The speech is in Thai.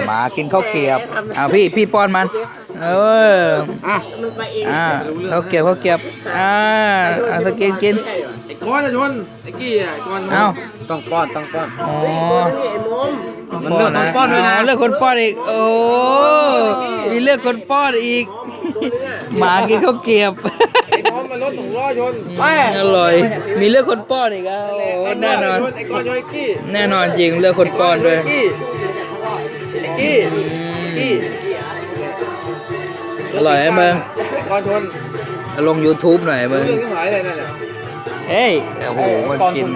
หมากินข้าวเกรียบพี่ป้อนมันข้าวเกรียบตะกินไอ้ก้อนจะชนไอ้กี้อ่ะก้อนต้องป้อนอ๋อ มันเลือกคนป้อนด้วยนะ เลือกคนป้อนอีกโอ้มีเลือกคนป้อนอีกหมากินข้าวเกรียบ ไอ้ก้อนมันรถถุงล้อชนอร่อยมีเลือกคนป้อนอีกแน่นอน ไอ้ก้อนชนไอ้กี้ แน่นอนจริงเลือกคนป้อนด้วยไอ้กี้อร่อยไหมมึง ไอ้ก้อนชน ลง YouTube หน่อยมึง เรื่องที่หายเลยนั่นแหละ เฮ้ยโอ้โหมันกิน